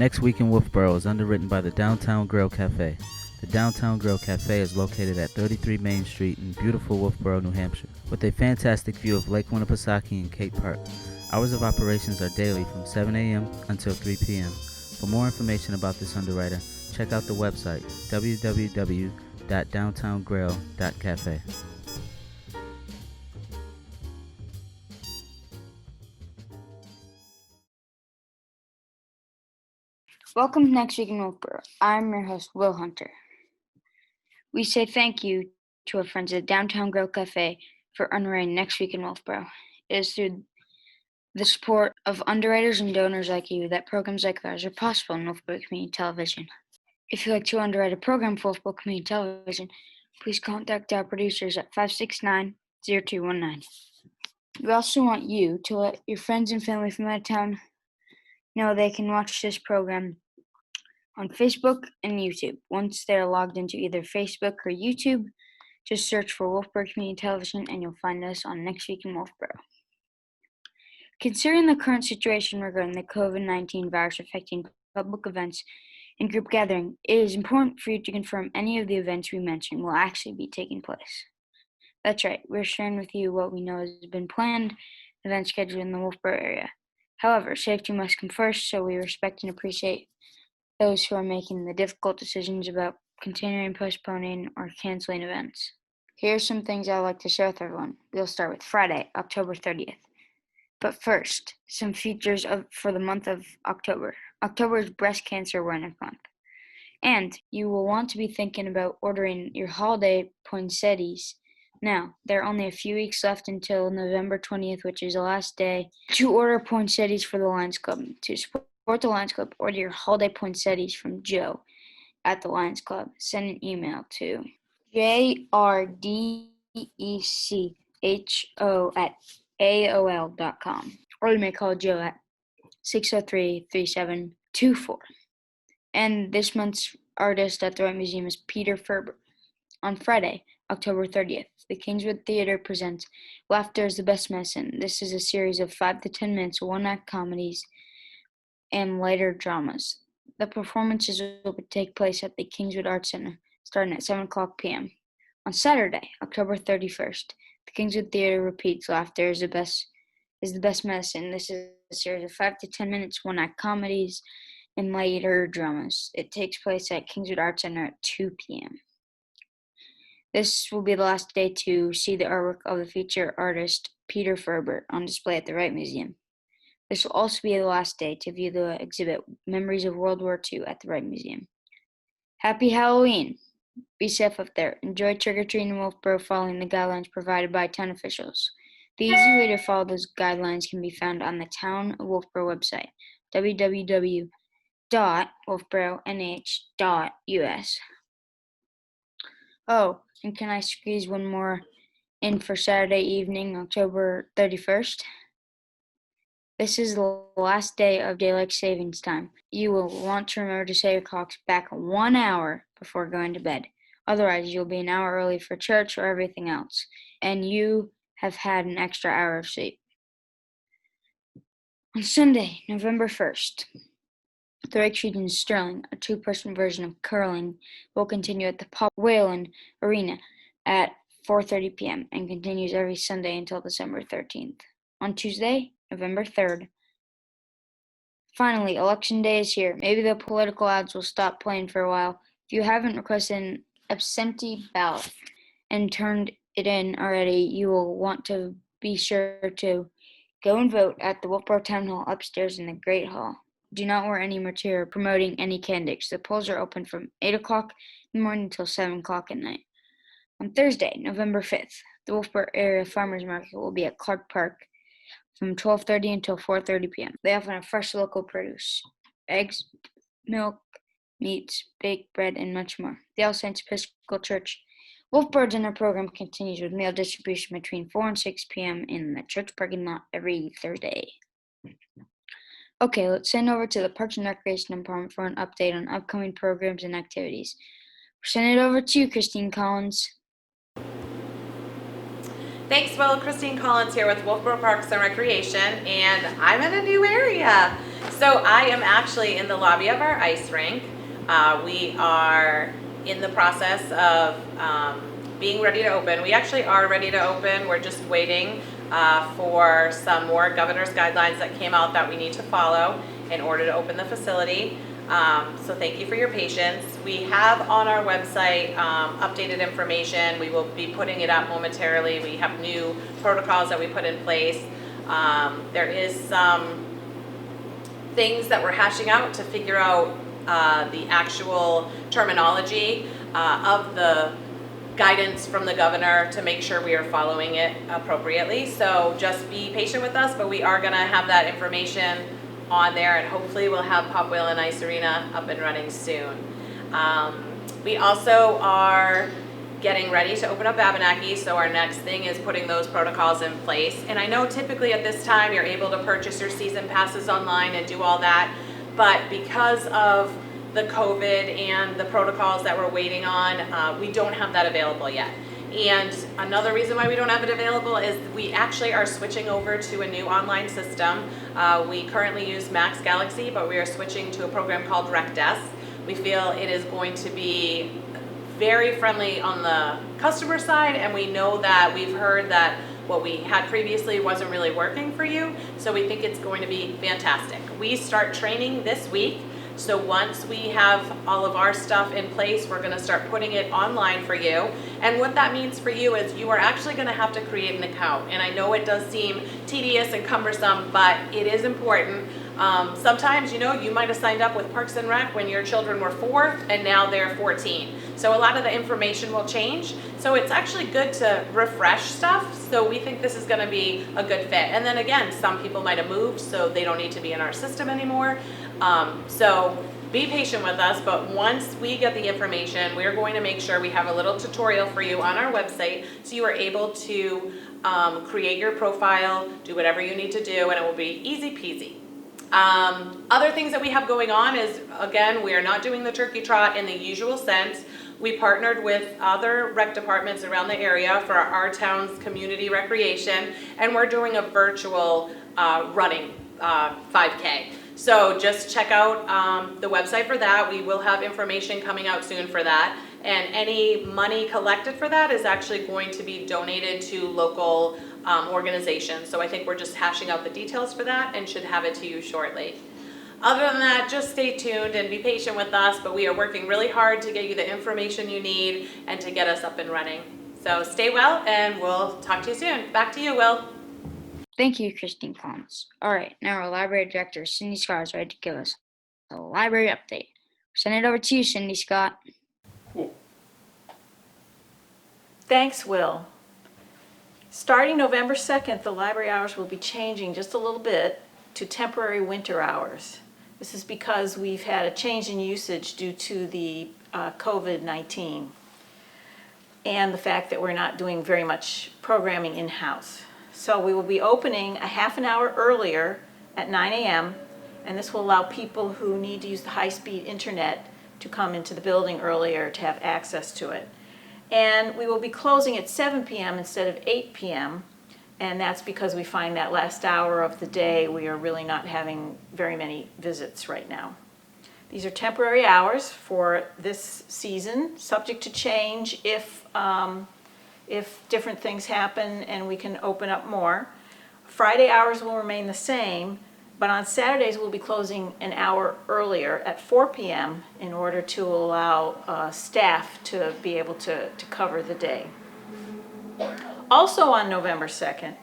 Next Week in Wolfeboro is underwritten by the Downtown Grill Cafe. The Downtown Grill Cafe is located at 33 Main Street in beautiful Wolfeboro, New Hampshire, with a fantastic view of Lake Winnipesaukee and Cape Park. Hours of operations are daily from 7 a.m. until 3 p.m. For more information about this underwriter, check out the website www.downtowngrill.cafe. Welcome to Next Week in Wolfeboro. I'm your host, Will Hunter. We say thank you to our friends at Downtown Grill Cafe for underwriting Next Week in Wolfeboro. It is through the support of underwriters and donors like you that programs like ours are possible in Wolfeboro Community Television. If you'd like to underwrite a program for Wolfeboro Community Television, please contact our producers at 569-0219. We also want you to let your friends and family from out of town know they can watch this program on Facebook and YouTube. Once they're logged into either Facebook or YouTube, just search for Wolfeboro Community Television and you'll find us on Next Week in Wolfeboro. Considering the current situation regarding the COVID-19 virus affecting public events and group gathering, it is important for you to confirm any of the events we mentioned will actually be taking place. That's right, we're sharing with you what we know has been planned, events scheduled in the Wolfeboro area. However, safety must come first, so we respect and appreciate those who are making the difficult decisions about continuing, postponing, or canceling events. Here are some things I'd like to share with everyone. We'll start with Friday, October 30th. But first, some features for the month of October. October is Breast Cancer Awareness Month. And you will want to be thinking about ordering your holiday poinsettias. Now, there are only a few weeks left until November 20th, which is the last day to order poinsettias for the Lions Club. To support the Lions Club, order your holiday poinsettias from Joe at the Lions Club. Send an email to jrdecho@aol.com, or you may call Joe at 603-3724. And this month's artist at the Wright Museum is Peter Ferber. On Friday, October 30th, the Kingswood Theater presents Laughter is the Best Medicine. This is a series of 5 to 10 minutes, one-act comedies and lighter dramas. The performances will take place at the Kingswood Arts Center, starting at 7 o'clock p.m. On Saturday, October 31st, the Kingswood Theater repeats Laughter is the Best Medicine. This is a series of 5 to 10 minutes, one-act comedies and lighter dramas. It takes place at Kingswood Arts Center at 2 p.m. This will be the last day to see the artwork of the feature artist Peter Ferber on display at the Wright Museum. This will also be the last day to view the exhibit Memories of World War II at the Wright Museum. Happy Halloween! Be safe up there. Enjoy trick-or-treating in Wolfeboro following the guidelines provided by town officials. The easy way to follow those guidelines can be found on the Town of Wolfeboro website, www.wolfeboronh.us. Oh, and can I squeeze one more in for Saturday evening, October 31st? This is the last day of daylight savings time. You will want to remember to set your clocks back 1 hour before going to bed. Otherwise, you'll be an hour early for church or everything else, and you have had an extra hour of sleep. On Sunday, November 1st, the Rake in Sterling, a two-person version of curling, will continue at the Pop Whalen Arena at 4:30 p.m. and continues every Sunday until December 13th. On Tuesday, November 3rd, finally, Election Day is here. Maybe the political ads will stop playing for a while. If you haven't requested an absentee ballot and turned it in already, you will want to be sure to go and vote at the Wolfeboro Town Hall upstairs in the Great Hall. Do not wear any material promoting any candidates. The polls are open from 8 o'clock in the morning until 7 o'clock at night. On Thursday, November 5th, the Wolfeboro Area Farmers Market will be at Clark Park from 12:30 until 4:30 p.m. They often have fresh local produce, eggs, milk, meats, baked bread, and much more. The All Saints Episcopal Church Wolfeboro dinner program continues with meal distribution between 4 and 6 p.m. in the church parking lot every Thursday. Okay, let's send over to the Parks and Recreation Department for an update on upcoming programs and activities. We're sending it over to you, Christine Collins. Thanks, Will. Christine Collins here with Wolfeboro Parks and Recreation, and I'm in a new area. So I am actually in the lobby of our ice rink. We are in the process of being ready to open. We actually are ready to open. We're just waiting for some more governor's guidelines that came out that we need to follow in order to open the facility. So thank you for your patience. We have on our website updated information. We will be putting it up momentarily. We have new protocols that we put in place. There is some things that we're hashing out to figure out the actual terminology of the guidance from the governor to make sure we are following it appropriately. So just be patient with us, but we are going to have that information on there, and hopefully we'll have Pop Whale and Ice Arena up and running soon. We also are getting ready to open up Abenaki, so our next thing is putting those protocols in place. And I know typically at this time you're able to purchase your season passes online and do all that, but because of the COVID and the protocols that we're waiting on, we don't have that available yet. And another reason why we don't have it available is we actually are switching over to a new online system. We currently use Max Galaxy, but we are switching to a program called RecDesk. We feel it is going to be very friendly on the customer side, and we know that we've heard that what we had previously wasn't really working for you, so we think it's going to be fantastic. We start training this week. So once we have all of our stuff in place, we're going to start putting it online for you. And what that means for you is you are actually going to have to create an account. And I know it does seem tedious and cumbersome, but it is important. Sometimes, you might have signed up with Parks and Rec when your children were 4 and now they're 14. So a lot of the information will change. So it's actually good to refresh stuff. So we think this is going to be a good fit. And then again, some people might have moved, so they don't need to be in our system anymore. So be patient with us, but once we get the information, we're going to make sure we have a little tutorial for you on our website so you are able to create your profile, do whatever you need to do, and it will be easy peasy. Other things that we have going on is, again, we are not doing the turkey trot in the usual sense. We partnered with other rec departments around the area for our town's community recreation, and we're doing a virtual running 5K. So just check out the website for that. We will have information coming out soon for that. And any money collected for that is actually going to be donated to local organizations. So I think we're just hashing out the details for that and should have it to you shortly. Other than that, just stay tuned and be patient with us, but we are working really hard to get you the information you need and to get us up and running. So stay well, and we'll talk to you soon. Back to you, Will. Thank you, Christine Collins. All right, now our library director, Cindy Scott, is ready to give us a library update. Send it over to you, Cindy Scott. Cool. Thanks, Will. Starting November 2nd, the library hours will be changing just a little bit to temporary winter hours. This is because we've had a change in usage due to the COVID-19 and the fact that we're not doing very much programming in-house. So we will be opening a half an hour earlier at 9 a.m. and this will allow people who need to use the high-speed internet to come into the building earlier to have access to it. And we will be closing at 7 p.m. instead of 8 p.m. and that's because we find that last hour of the day we are really not having very many visits right now. These are temporary hours for this season, subject to change if different things happen and we can open up more. Friday hours will remain the same, but on Saturdays we'll be closing an hour earlier at 4 p.m. in order to allow staff to be able to cover the day. Also on November 2nd,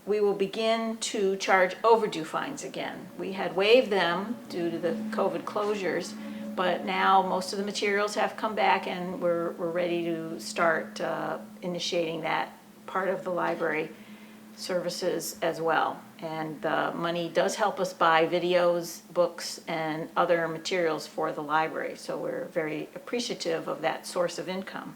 we will begin to charge overdue fines again. We had waived them due to the COVID closures, but now most of the materials have come back and we're ready to start initiating that part of the library services as well. And the money does help us buy videos, books, and other materials for the library, so we're very appreciative of that source of income.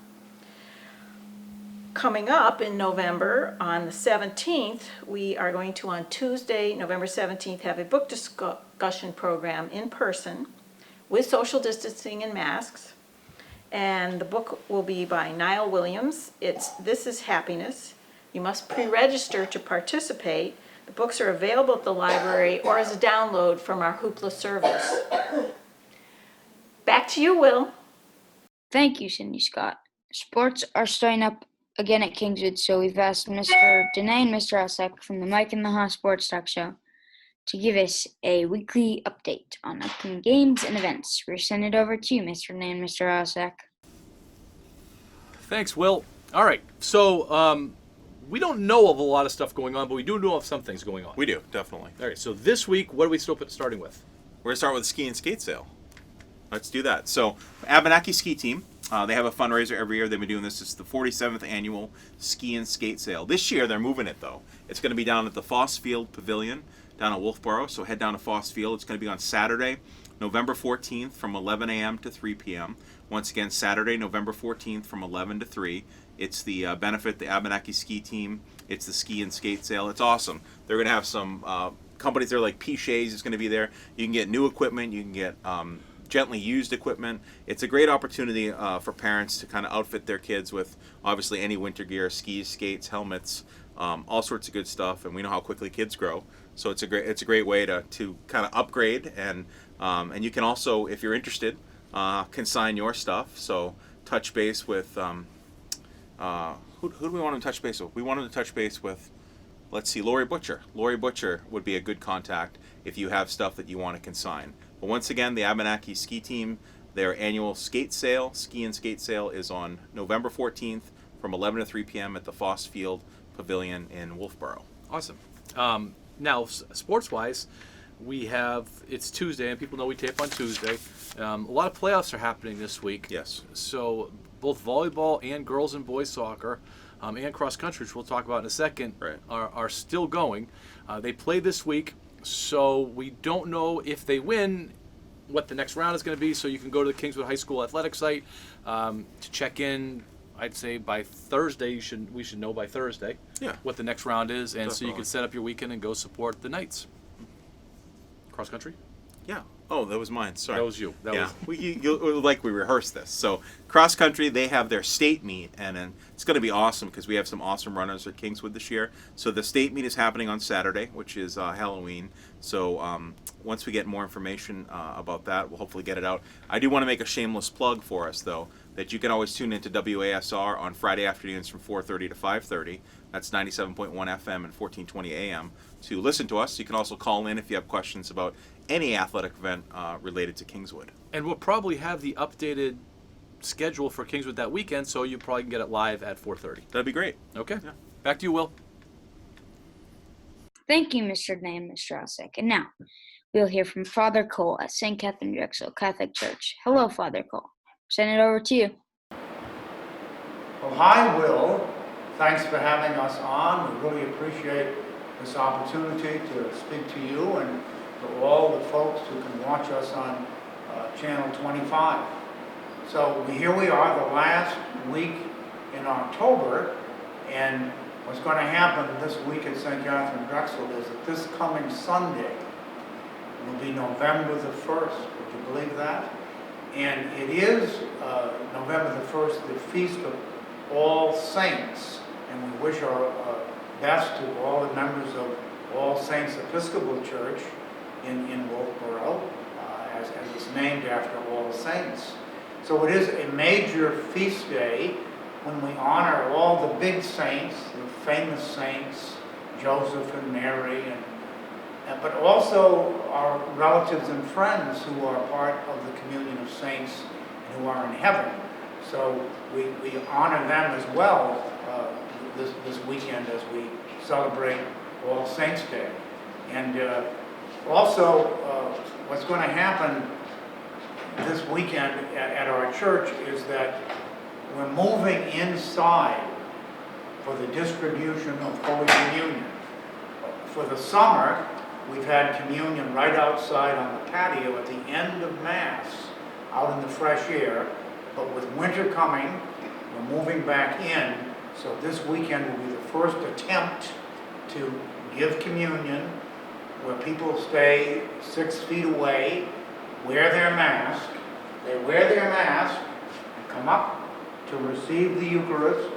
Coming up in November, on the 17th, we are going to, on Tuesday, November 17th, have a book discussion program in person with social distancing and masks. And the book will be by Niall Williams. It's This is Happiness. You must pre-register to participate, The books are available at the library or as a download from our Hoopla service. Back to you, Will. Thank you, Cindy Scott. Sports are starting up again at Kingswood, so we've asked Mr. Danae and Mr. Osek from the Mike and the Ha Sports Talk Show to give us a weekly update on upcoming games and events. We're sending it over to you, Mr. Danae and Mr. Osek. Thanks, Will. All right, so we don't know of a lot of stuff going on, but we do know of some things going on. We do, definitely. All right, so this week, what are we starting with? We're going to start with the ski and skate sale. Let's do that. So, Abenaki Ski Team, they have a fundraiser every year. They've been doing this. It's the 47th annual ski and skate sale. This year, they're moving it, though. It's going to be down at the Foss Field Pavilion down at Wolfeboro. So head down to Foss Field. It's going to be on Saturday, November 14th from 11 a.m. to 3 p.m. Once again, Saturday, November 14th from 11 to 3. It's the benefit, the Abenaki Ski Team. It's the ski and skate sale. It's awesome. They're going to have some companies there like P-Shays is going to be there. You can get new equipment. You can get gently used equipment. It's a great opportunity for parents to kind of outfit their kids with obviously any winter gear, skis, skates, helmets, all sorts of good stuff. And we know how quickly kids grow, so it's a great way to kind of upgrade. And you can also, if you're interested, consign your stuff. So touch base with who do we want to touch base with? We wanted to touch base with, let's see, Lori Butcher. Lori Butcher would be a good contact if you have stuff that you want to consign. But once again, the Abenaki Ski Team, their annual ski and skate sale is on November 14th from 11 to 3 p.m. at the Foss Field Pavilion in Wolfeboro. Awesome. Now, sports-wise, it's Tuesday, and people know we tape on Tuesday. A lot of playoffs are happening this week. Yes. So both volleyball and girls and boys soccer and cross country, which we'll talk about in a second, Right. are still going. They play this week, so we don't know if they win what the next round is going to be. So you can go to the Kingswood High School athletic site to check in. I'd say by Thursday, we should know by Thursday what the next round is, and so you can set up your weekend and go support the Knights. Cross country? Yeah. Oh, that was mine. Sorry. That was you. We rehearsed this. So cross country, they have their state meet, and it's going to be awesome because we have some awesome runners at Kingswood this year. So the state meet is happening on Saturday, which is Halloween. So once we get more information about that, we'll hopefully get it out. I do want to make a shameless plug for us, though, that you can always tune into WASR on Friday afternoons from 4:30 to 5:30. That's 97.1 FM and 1420 AM to listen to us. You can also call in if you have questions about any athletic event related to Kingswood. And we'll probably have the updated schedule for Kingswood that weekend, so you probably can get it live at 4:30. That'd be great. Okay. Yeah. Back to you, Will. Thank you, Mr. Danae and Mr. Osek. And now, we'll hear from Father Cole at St. Katharine Drexel Catholic Church. Hello, Father Cole. Send it over to you. Well, hi, Will. Thanks for having us on. We really appreciate this opportunity to speak to you and to all the folks who can watch us on Channel 25. So here we are, the last week in October, and what's going to happen this week at St. Katharine Drexel is that this coming Sunday will be November the 1st. Would you believe that? And it is November the 1st, the Feast of All Saints. And we wish our best to all the members of All Saints Episcopal Church in Wolfeboro, as it's named after All Saints. So it is a major feast day when we honor all the big saints, the famous saints, Joseph and Mary, but also our relatives and friends who are part of the communion of saints and who are in heaven. So we honor them as well this weekend as we celebrate All Saints Day. And also what's going to happen this weekend at our church is that we're moving inside for the distribution of Holy Communion. For the summer, we've had communion right outside on the patio at the end of Mass, out in the fresh air. But with winter coming, we're moving back in. So this weekend will be the first attempt to give communion where people stay 6 feet away, wear their mask. They wear their mask and come up to receive the Eucharist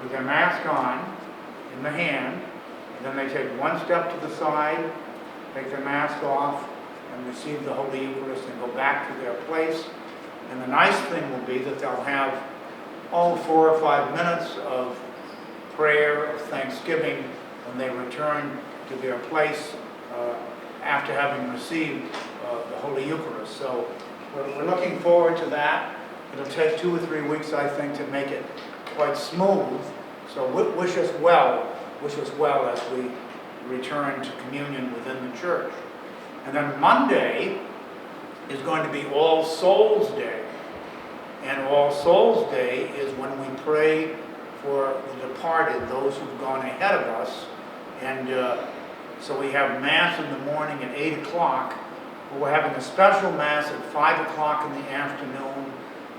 with their mask on in the hand. And Then they take one step to the side, take their mask off, and receive the Holy Eucharist and go back to their place. And the nice thing will be that they'll have 4 or 5 minutes of prayer, of thanksgiving, when they return to their place after having received the Holy Eucharist. So we're looking forward to that. It'll take 2 or 3 weeks, I think, to make it quite smooth. So wish us well as we return to communion within the church. And then Monday is going to be All Souls Day. And All Souls Day is when we pray for the departed, those who've gone ahead of us. And so we have Mass in the morning at 8 o'clock, but we're having a special Mass at 5 o'clock in the afternoon,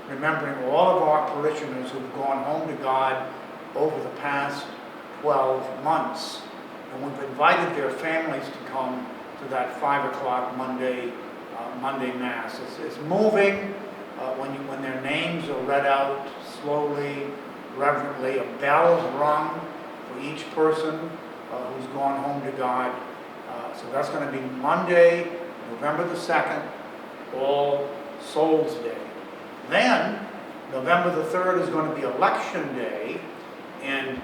remembering all of our parishioners who've gone home to God over the past 12 months. And we've invited their families to come to that 5 o'clock Monday Mass. It's moving when their names are read out slowly, reverently. A bell is rung for each person who's gone home to God. So that's going to be Monday, November the 2nd, All Souls Day. Then, November the 3rd is going to be Election Day, and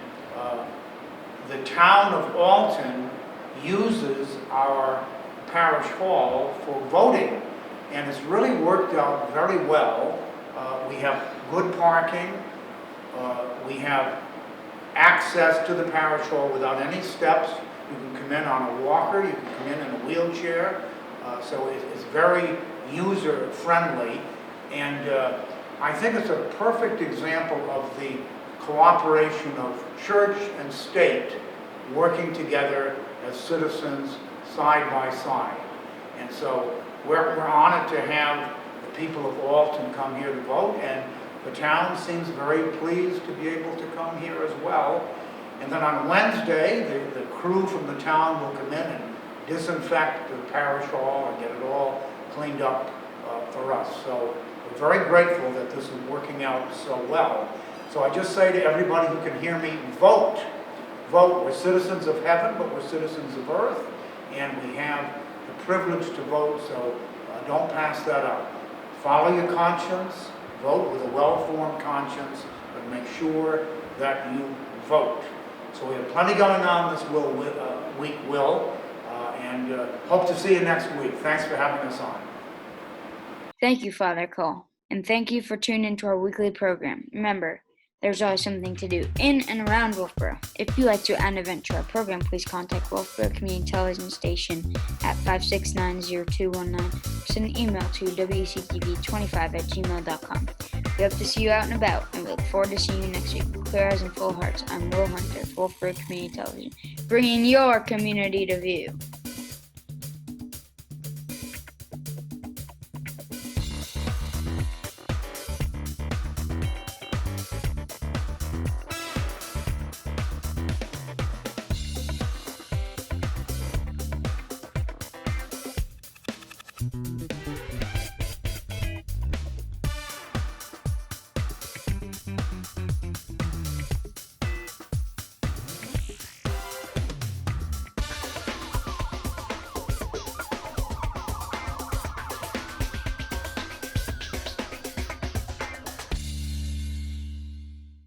the town of Alton uses our parish hall for voting, and it's really worked out very well. We have good parking, we have access to the parish hall without any steps. You can come in on a walker, you can come in a wheelchair, so it's very user-friendly, and I think it's a perfect example of the cooperation of church and state working together as citizens side by side. And so we're honored to have the people of Alton come here to vote, and the town seems very pleased to be able to come here as well. And then on Wednesday, the crew from the town will come in and disinfect the parish hall and get it all cleaned up for us. So we're very grateful that this is working out so well. So I just say to everybody who can hear me, vote. Vote. We're citizens of heaven, but we're citizens of earth, and we have the privilege to vote, so don't pass that up. Follow your conscience, vote with a well-formed conscience, but make sure that you vote. So we have plenty going on this week, Will, and hope to see you next week. Thanks for having us on. Thank you, Father Cole, and thank you for tuning into our weekly program. Remember, there's always something to do in and around Wolfeboro. If you'd like to add an event to our program, please contact Wolfeboro Community Television Station at 569-0219. Send an email to wctv25@gmail.com. We hope to see you out and about, and we look forward to seeing you next week. With clear eyes and full hearts, I'm Will Hunter, Wolfeboro Community Television, bringing your community to view.